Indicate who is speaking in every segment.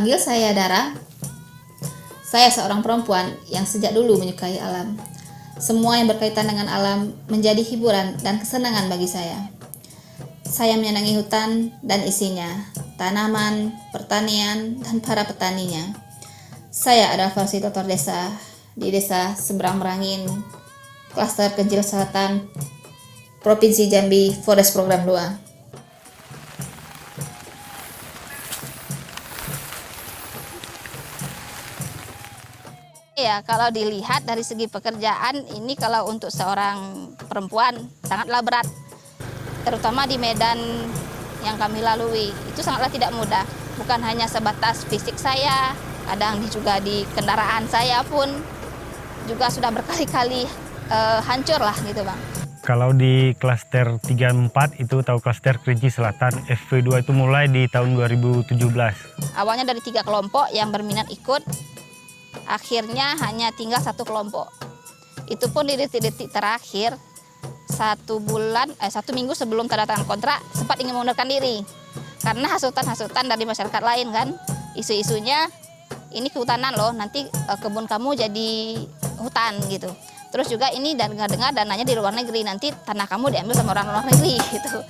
Speaker 1: Panggil saya Dara. Saya seorang perempuan yang sejak dulu menyukai alam. Semua yang berkaitan dengan alam menjadi hiburan dan kesenangan bagi saya. Saya menyenangi hutan dan isinya, tanaman, pertanian, dan para petaninya. Saya adalah fasilitator desa di Desa Seberang Merangin, Klaster Kecil Selatan, Provinsi Jambi, Forest Program 2. Ya, kalau dilihat dari segi pekerjaan ini kalau untuk seorang perempuan sangatlah berat. Terutama di medan yang kami lalui, itu sangatlah tidak mudah. Bukan hanya sebatas fisik saya, kadang juga di kendaraan saya pun juga sudah berkali-kali hancur lah gitu Bang.
Speaker 2: Kalau di klaster 34 itu tahu klaster Kerinci Selatan, FV2 itu mulai di tahun 2017.
Speaker 1: Awalnya dari 3 kelompok yang berminat ikut, akhirnya hanya tinggal 1 kelompok. Itu pun di detik-detik terakhir, 1 minggu sebelum tanda tangan kontrak sempat ingin mengundurkan diri. Karena hasutan-hasutan dari masyarakat lain kan, isu-isunya ini kehutanan loh, nanti kebun kamu jadi hutan gitu. Terus juga ini dengar-dengar dananya di luar negeri, nanti tanah kamu diambil sama orang luar negeri gitu.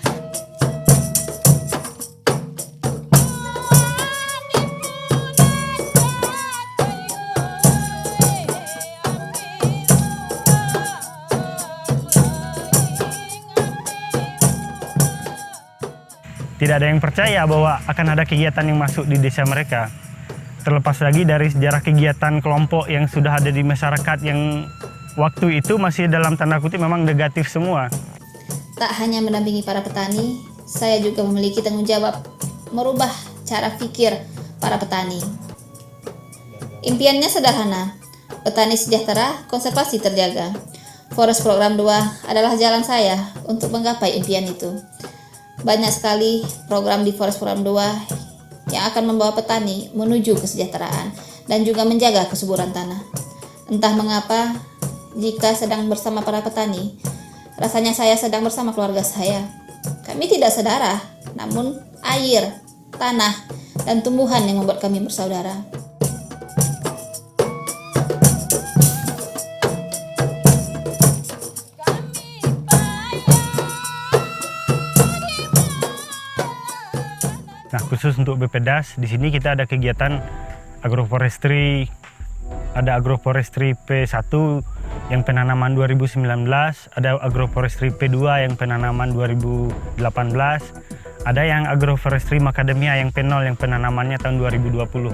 Speaker 2: Tidak ada yang percaya bahwa akan ada kegiatan yang masuk di desa mereka. Terlepas lagi dari sejarah kegiatan kelompok yang sudah ada di masyarakat yang waktu itu masih dalam tanda kutip memang negatif semua.
Speaker 1: Tak hanya mendampingi para petani, saya juga memiliki tanggung jawab merubah cara pikir para petani. Impiannya sederhana, petani sejahtera, konservasi terjaga. Forest Program 2 adalah jalan saya untuk menggapai impian itu. Banyak sekali program di Forest Program 2 yang akan membawa petani menuju kesejahteraan dan juga menjaga kesuburan tanah. Entah mengapa, jika sedang bersama para petani, rasanya saya sedang bersama keluarga saya. Kami tidak sedarah, namun air, tanah, dan tumbuhan yang membuat kami bersaudara.
Speaker 2: Nah, khusus untuk BPDAS, di sini kita ada kegiatan agroforestry, ada agroforestry P1 yang penanaman 2019, ada agroforestry P2 yang penanaman 2018, ada yang agroforestry macadamia yang P0 yang penanamannya tahun 2020.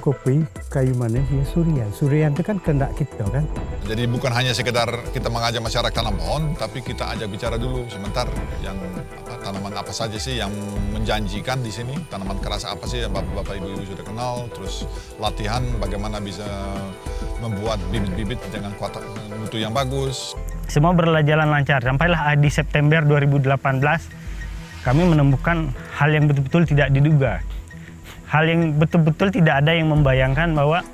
Speaker 3: Kopi, kayu manis, ya surian. Surian itu kan kehendak kita kan.
Speaker 4: Jadi bukan hanya sekedar kita mengajak masyarakat tanam pohon, tapi kita ajak bicara dulu sebentar yang tanaman apa saja sih yang menjanjikan di sini, tanaman keras apa sih yang bapak-bapak ibu-ibu sudah kenal, terus latihan bagaimana bisa membuat bibit-bibit dengan mutu yang bagus.
Speaker 2: Semua berjalan lancar, sampailah di September 2018 kami menemukan hal yang betul-betul tidak diduga. Hal yang betul-betul tidak ada yang membayangkan bahwa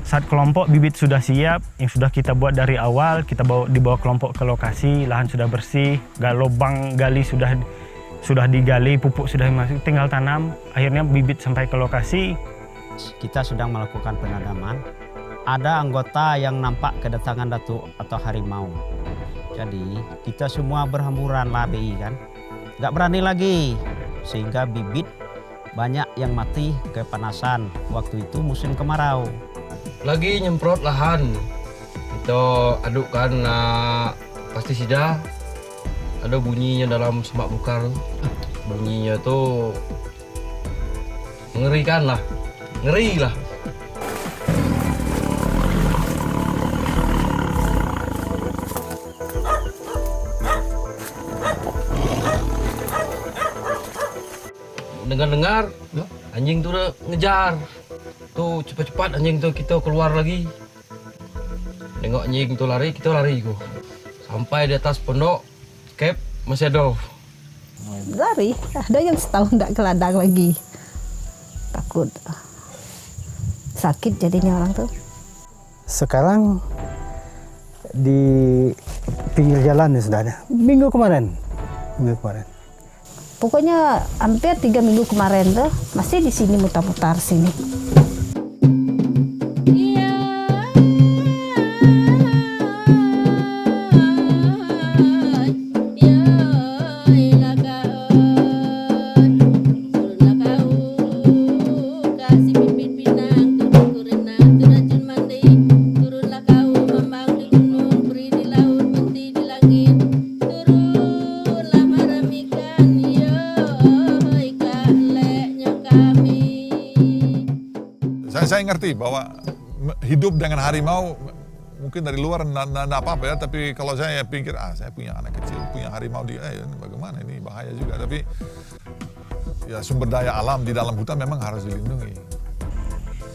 Speaker 2: saat kelompok bibit sudah siap, yang sudah kita buat dari awal, kita dibawa kelompok ke lokasi, lahan sudah bersih, lubang gali sudah digali, pupuk sudah masuk, tinggal tanam, akhirnya bibit sampai ke lokasi.
Speaker 5: Kita sedang melakukan penanaman, ada anggota yang nampak kedatangan datuk atau harimau. Jadi kita semua berhamburan lari kan, nggak berani lagi, sehingga bibit banyak yang mati kepanasan. Waktu itu musim kemarau.
Speaker 6: Lagi nyemprot lahan, kita adukkan pestisida, ada bunyinya dalam semak belukar. Bunyinya tuh mengerikan lah, ngeri lah. Dengar-dengar anjing tuh udah ngejar. Tuh cepat-cepat anjing tuh kita keluar lagi. Nengok anjing tuh lari, kita lari go. Sampai di atas pondok, cap masih ada.
Speaker 7: Lari, ada yang setahun tidak ke ladang lagi. Takut. Sakit jadinya orang tuh.
Speaker 3: Sekarang di pinggir jalan ya sudah ada. Minggu kemarin.
Speaker 7: Pokoknya hampir 3 minggu kemarin tuh masih di sini mutar-mutar sini.
Speaker 4: Saya ngerti bahwa hidup dengan harimau mungkin dari luar tidak apa-apa ya, tapi kalau saya pikir, saya punya anak kecil, punya harimau bagaimana ini bahaya juga. Tapi ya sumber daya alam di dalam hutan memang harus dilindungi.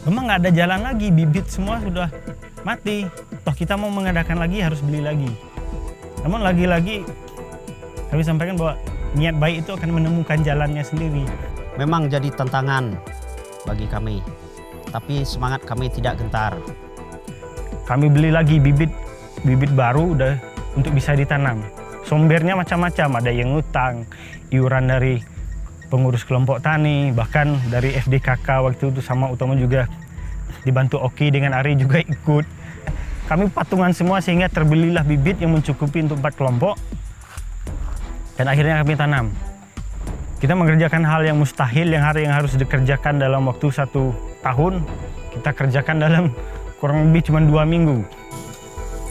Speaker 2: Memang nggak ada jalan lagi, bibit semua sudah mati. Toh kita mau mengadakan lagi harus beli lagi. Namun lagi-lagi kami sampaikan bahwa niat baik itu akan menemukan jalannya sendiri.
Speaker 5: Memang jadi tantangan bagi kami, tapi semangat kami tidak gentar.
Speaker 2: Kami beli lagi bibit baru udah untuk bisa ditanam. Sumbernya macam-macam, ada yang ngutang, iuran dari pengurus kelompok tani, bahkan dari FDKK waktu itu sama Utama juga dibantu Oki dengan Ari juga ikut. Kami patungan semua sehingga terbelilah bibit yang mencukupi untuk 4 kelompok dan akhirnya kami tanam. Kita mengerjakan hal yang mustahil, yang harus dikerjakan dalam waktu 1 tahun, kita kerjakan dalam kurang lebih cuma 2 minggu.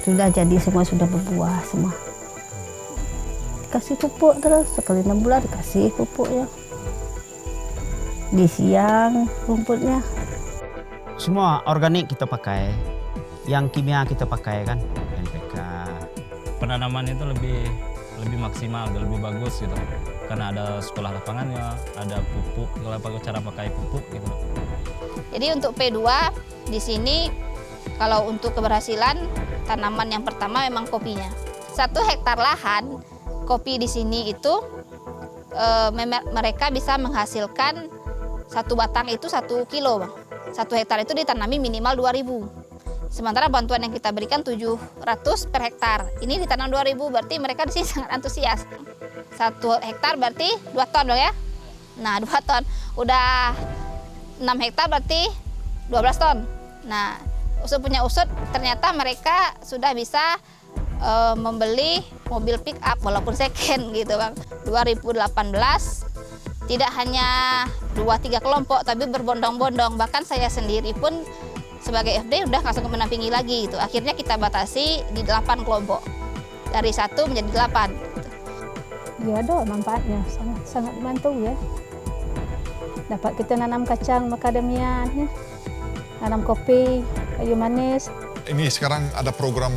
Speaker 7: Sudah jadi semua, sudah berbuah semua. Dikasih pupuk terus, sekali 6 bulan dikasih pupuknya. Di siang rumputnya.
Speaker 5: Semua organik kita pakai, yang kimia kita pakai kan, NPK.
Speaker 8: Penanaman itu lebih maksimal, lebih bagus gitu. Karena ada sekolah lapangannya, ada pupuk, cara pakai pupuk gitu.
Speaker 1: Jadi untuk P2 di sini kalau untuk keberhasilan tanaman yang pertama memang kopinya. 1 hektar lahan kopi di sini itu mereka bisa menghasilkan 1 batang itu 1 kilo, Bang. 1 hektar itu ditanami minimal 2.000. Sementara bantuan yang kita berikan 700 per hektar. Ini ditanam 2.000, berarti mereka di sini sangat antusias. 1 hektar berarti 2 ton dong ya. Nah 2 ton, udah 6 hektar berarti 12 ton. Nah usut punya usut ternyata mereka sudah bisa membeli mobil pick up walaupun second gitu Bang. 2018 tidak hanya 2-3 kelompok tapi berbondong-bondong. Bahkan saya sendiri pun sebagai FD udah nggak sanggup menampingi lagi gitu. Akhirnya kita batasi di 8 kelompok. Dari 1 menjadi 8. Gitu.
Speaker 7: Ya ada manfaatnya, sangat membantu ya. Dapat kita nanam kacang macadamia, ya. Nanam kopi, kayu manis.
Speaker 4: Ini sekarang ada program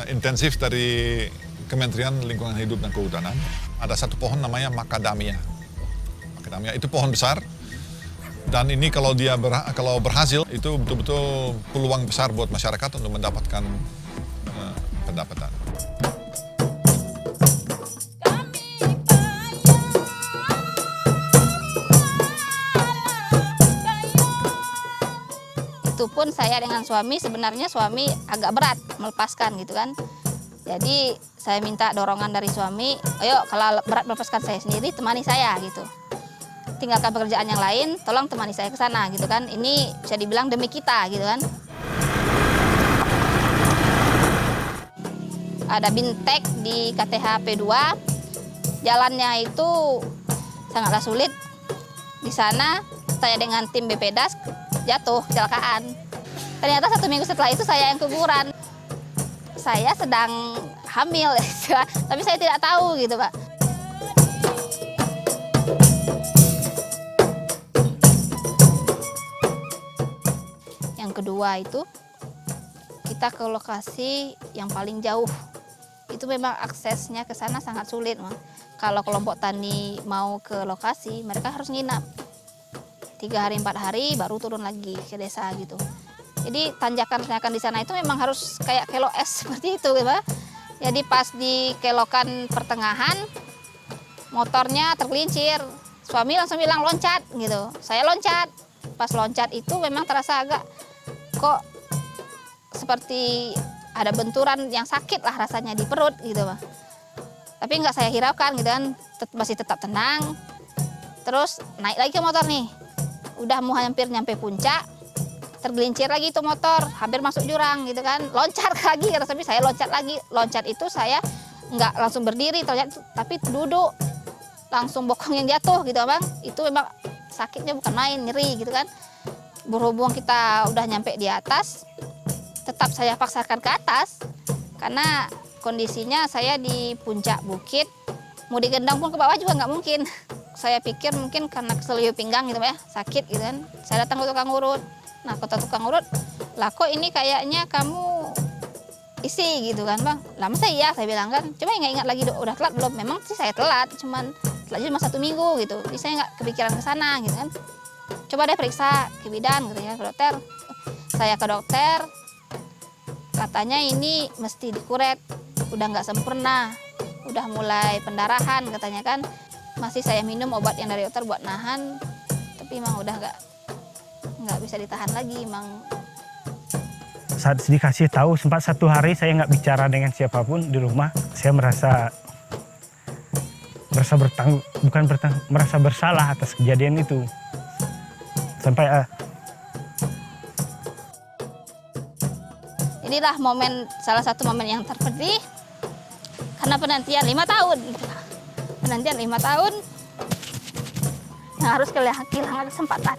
Speaker 4: intensif dari Kementerian Lingkungan Hidup dan Kehutanan. Ada 1 pohon namanya macadamia. Macadamia itu pohon besar. Dan ini kalau berhasil itu betul-betul peluang besar buat masyarakat untuk mendapatkan pendapatan.
Speaker 1: Itu pun saya dengan suami, sebenarnya suami agak berat melepaskan gitu kan. Jadi saya minta dorongan dari suami, ayo kalau berat melepaskan saya sendiri, temani saya gitu. Tinggalkan pekerjaan yang lain, tolong temani saya ke sana gitu kan. Ini bisa dibilang demi kita gitu kan. Ada bintek di KTH P2, jalannya itu sangatlah sulit. Di sana saya dengan tim BPDAS jatuh, kecelakaan. Ternyata 1 minggu setelah itu saya yang keguguran. Saya sedang hamil, tapi saya tidak tahu gitu Pak. Yang kedua itu kita ke lokasi yang paling jauh. Itu memang aksesnya ke sana sangat sulit, Mas. Kalau kelompok tani mau ke lokasi, mereka harus nginap. 3 hari 4 hari baru turun lagi ke desa gitu. Jadi tanjakan-tanjakan di sana itu memang harus kayak kelo es seperti itu, Pak. Jadi pas di kelokan pertengahan motornya tergelincir. Suami langsung bilang loncat gitu. Saya loncat. Pas loncat itu memang terasa agak kok seperti ada benturan yang sakit lah rasanya di perut gitu, Pak. Tapi nggak saya hiraukan gitu kan, masih tetap tenang. Terus naik lagi ke motor nih, udah mau hampir nyampe puncak, tergelincir lagi itu motor, hampir masuk jurang gitu kan, loncat lagi, tapi saya loncat lagi. Loncat itu saya nggak langsung berdiri, tapi duduk, langsung bokong yang jatuh gitu Bang. Itu memang sakitnya bukan main, nyeri gitu kan. Berhubung kita udah nyampe di atas, tetap saya paksakan ke atas, karena kondisinya saya di puncak bukit, mau digendang pun ke bawah juga nggak mungkin. Saya pikir mungkin karena keseliu pinggang gitu ya, sakit gitu kan. Saya datang ke tukang urut. Nah kata tukang urut, lah kok ini kayaknya kamu isi gitu kan Bang. Lah masa iya, saya bilang kan. Cuma ingat lagi udah telat belum? Memang sih saya telat, cuman telat cuma 1 minggu gitu. Jadi saya nggak kepikiran ke sana gitu kan. Coba deh periksa ke bidan gitu ya, ke dokter. Saya ke dokter, katanya ini mesti dikuret, udah nggak sempurna, udah mulai pendarahan katanya kan. Masih saya minum obat yang dari dokter buat nahan, tapi emang udah nggak bisa ditahan lagi emang.
Speaker 2: Saat dikasih tahu, sempat 1 hari saya nggak bicara dengan siapapun di rumah. Saya merasa merasa bersalah atas kejadian itu. Sampai
Speaker 1: inilah salah satu momen yang terpedih karena penantian 5 tahun. Penantian 5 tahun yang harus kehilangan kesempatan.